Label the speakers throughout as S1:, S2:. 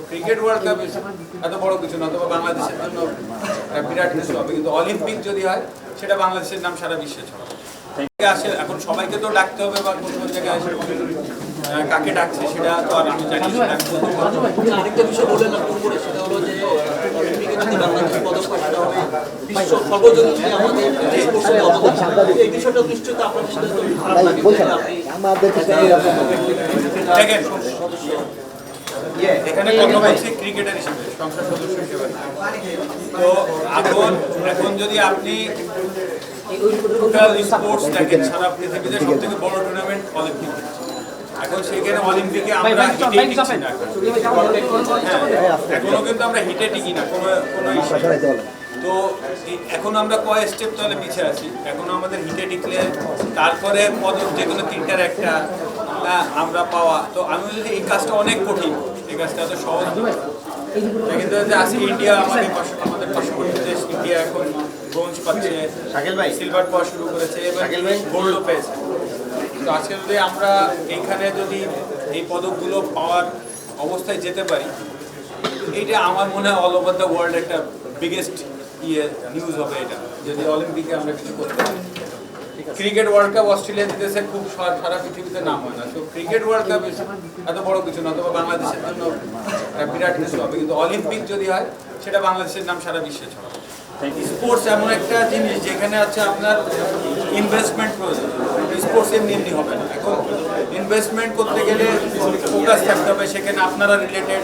S1: Cricket world cup এত বড় কিছু না, তবে বাংলাদেশের জন্য বিরাট কিছু হবে, কিন্তু অলিম্পিক যদি হয় সেটা বাংলাদেশের নাম সারা বিশ্বে ছড়াবে। আসে এখন সবাইকে তো ডাকতে হবে, বা কোন কোন জায়গায় আসে কাকে ডাকছে সেটা তো আর আমি জানি না।
S2: আরেকটা বিষয় বললেন একটু করে, সেটা হলো যে অলিম্পিকে যদি বাংলাদেশ পদক পায় সেটা হবে বিশ্ব সর্বজনীন আমাদের স্পোর্টসের অবদান। এই বিষয়টা নিশ্চয়ই তো আপনার সাথে খারাপ লাগে
S1: দেখেন, এখানে কথা বলছি ক্রিকেটার হিসেবে, সংসদ সদস্য হিসেবে। তো এখন যদি আপনি স্পোর্টস দেখেন, সারা পৃথিবীতে সব থেকে বড় টুর্নামেন্ট অলিম্পিক। এখন সেখানে অলিম্পিকে আমরা হিটে টিকছি না, এখনো কিন্তু আমরা হিটে টিকি না কোনো ইস্যু। তো এখন আমরা কয় স্টেপ তাহলে পিছিয়ে আছি। এখনো আমাদের হিটে টিকলে তারপরে পদক যে কোনো তিনটার একটা আমরা পাওয়া, তো আমি বলি এই কাজটা অনেক কঠিন, এই কাজটা এত সহজ নয়। কিন্তু আজকে ইন্ডিয়া আমাদের পার্শ্ববর্তী দেশ ইন্ডিয়া এখন ব্রোঞ্জ পাচ্ছে, সিলভার পাওয়া শুরু করেছে এবং গোল্ডও পেয়েছে। তো আজকে যদি আমরা এইখানে যদি এই পদকগুলো পাওয়ার অবস্থায় যেতে পারি, এইটা আমার মনে হয় অল ওভার দ্য ওয়ার্ল্ড একটা বিগেস্ট নিউজ হবে এটা, যদি অলিম্পিকে আমরা কিছু করতে পারি। ক্রিকেট ওয়ার্ল্ড কাপ অস্ট্রেলিয়া জিতেছে, খুব সারা পৃথিবীতে নাম হয় না। তো ক্রিকেট ওয়ার্ল্ড কাপ এত বড় কিছু না, তবে বাংলাদেশের জন্য বিরাট কিছু হবে, কিন্তু অলিম্পিক যদি হয় সেটা বাংলাদেশের নাম সারা বিশ্বে ছড়াবে। স্পোর্টস এমন একটা জিনিস যেখানে আছে আপনার ইনভেস্টমেন্ট প্রয়োজন। স্পোর্টস এমনি হবে না, এখন ইনভেস্টমেন্ট করতে গেলে ফোকাস থাকতে হবে, সেখানে আপনারা রিলেটেড,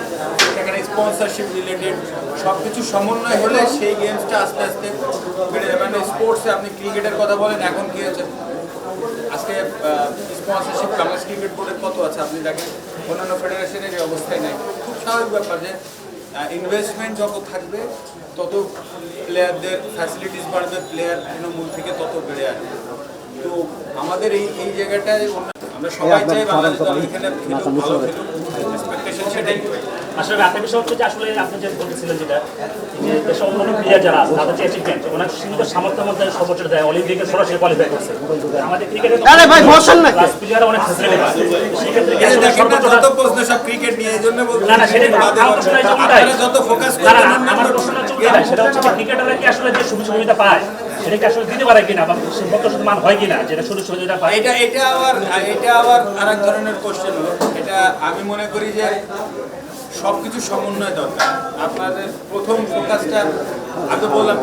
S1: সেখানে স্পন্সরশিপ রিলেটেড সব কিছু সমন্বয় হলে সেই গেমসটা আস্তে আস্তে বেড়ে যাবে। মানে স্পোর্টসে আপনি ক্রিকেটের কথা বলেন, এখন কী হয়েছে আজকে স্পন্সরশিপ বাংলাদেশ ক্রিকেট বোর্ডের কত আছে আপনি দেখেন, অন্যান্য ফেডারেশনের এই অবস্থায় নেই। খুব স্বাভাবিক ব্যাপার যে ইনভেস্টমেন্ট যত থাকবে তত প্লেয়ারদের ফ্যাসিলিটিস বাড়বে, প্লেয়ার তৃণমূল থেকে তত বেড়ে আসবে। তো আমাদের এই জায়গাটায় আমরা সবাই চাই বাংলাদেশ দল এখানে ভালো খেলুক, এক্সপেকটেশন সেটাই।
S3: আসলে একটা বিষয় হচ্ছে যে আসলে আপনি যে বলছিলেন যেটা যে দেশের অন্যান্য প্লেয়ার যারা আছে তাদের যে অ্যাচিভমেন্ট ওনার সীমিত সামর্থ্যের মধ্যে সর্বোচ্চ দেয়, অলিম্পিকে সরাসরি কোয়ালিফাই করছে। আমাদের ক্রিকেটে ক্লাস প্লেয়ার অনেক ফ্যাসিলিটি পায়, সেক্ষেত্রে
S1: যত প্রশ্ন সব ক্রিকেট নিয়ে, এই জন্য বলছি
S3: না সেটা
S1: যত ফোকাস
S3: আমার প্রশ্ন হচ্ছে সেটা হচ্ছে ক্রিকেটাররা কি আসলে যে সুবিধা পায় সেটাকে আসলে দিতে পারে কিনা, বা যত মান হয় কিনা, যেটা সুযোগ সুবিধা পায়।
S1: এটা আবার আরেক ধরনের কোশ্চেন হলো। এটা আমি মনে করি যে সবকিছু সমন্বয় দরকার। আপনাদের প্রথম ফোকাসটা আমি বললাম